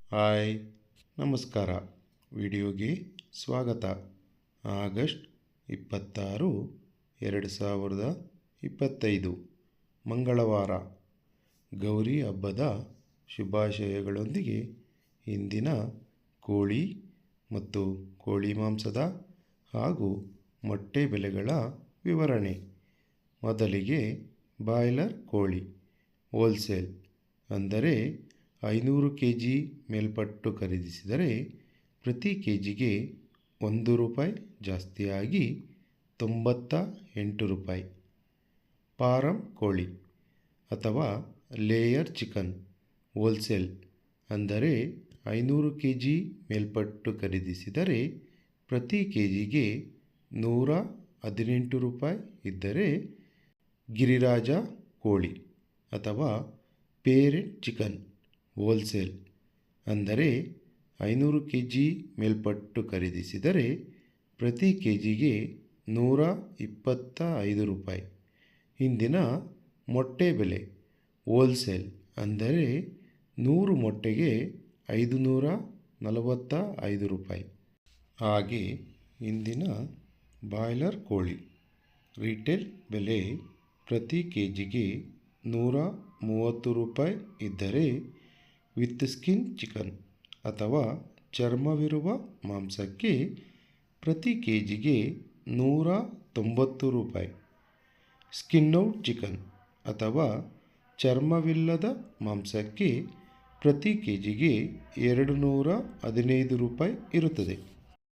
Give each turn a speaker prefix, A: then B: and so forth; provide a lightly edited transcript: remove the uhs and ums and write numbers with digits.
A: Hi, ನಮಸ್ಕಾರ. ವಿಡಿಯೋಗೆ ಸ್ವಾಗತ. ಆಗಸ್ಟ್ 26, 2025 ಮಂಗಳವಾರ. ಗೌರಿ ಹಬ್ಬದ ಶುಭಾಶಯಗಳೊಂದಿಗೆ ಇಂದಿನ ಕೋಳಿ ಮತ್ತು ಕೋಳಿ ಮಾಂಸದ ಹಾಗೂ ಮೊಟ್ಟೆ ಬೆಲೆಗಳ ವಿವರಣೆ. ಮೊದಲಿಗೆ ಬಾಯ್ಲರ್ ಕೋಳಿ ಹೋಲ್ಸೇಲ್ ಅಂದರೆ 500 kg ಮೇಲ್ಪಟ್ಟು ಖರೀದಿಸಿದರೆ ಪ್ರತಿ ಕೆಜಿಗೆ ₹1 ಜಾಸ್ತಿಯಾಗಿ ₹98. ಫಾರಂ ಕೋಳಿ ಅಥವಾ ಲೇಯರ್ ಚಿಕನ್ ಹೋಲ್ಸೇಲ್ ಅಂದರೆ 500 kg ಮೇಲ್ಪಟ್ಟು ಖರೀದಿಸಿದರೆ ಪ್ರತಿ ಕೆಜಿಗೆ ₹118 ಇದ್ದರೆ, ಗಿರಿರಾಜ ಕೋಳಿ ಅಥವಾ ಪೇರೆಂಟ್ ಚಿಕನ್ ಹೋಲ್ಸೇಲ್ ಅಂದರೆ 500 kg ಮೇಲ್ಪಟ್ಟು ಖರೀದಿಸಿದರೆ ಪ್ರತಿ ಕೆಜಿಗೆ ₹125. ಇಂದಿನ ಮೊಟ್ಟೆ ಬೆಲೆ ಹೋಲ್ಸೇಲ್ ಅಂದರೆ 100 ಮೊಟ್ಟೆಗೆ ₹545. ಹಾಗೆ ಇಂದಿನ ಬಾಯ್ಲರ್ ಕೋಳಿ ರಿಟೇಲ್ ಬೆಲೆ ಪ್ರತಿ ಕೆಜಿಗೆ ₹130 ಇದ್ದರೆ, ವಿತ್ ಸ್ಕಿನ್ ಚಿಕನ್ ಅಥವಾ ಚರ್ಮವಿರುವ ಮಾಂಸಕ್ಕೆ ಪ್ರತಿ ಕೆಜಿಗೆ ₹190. ಸ್ಕಿನ್ ಔಟ್ ಚಿಕನ್ ಅಥವಾ ಚರ್ಮವಿಲ್ಲದ ಮಾಂಸಕ್ಕೆ ಪ್ರತಿ ಕೆಜಿಗೆ ₹215 ಇರುತ್ತದೆ.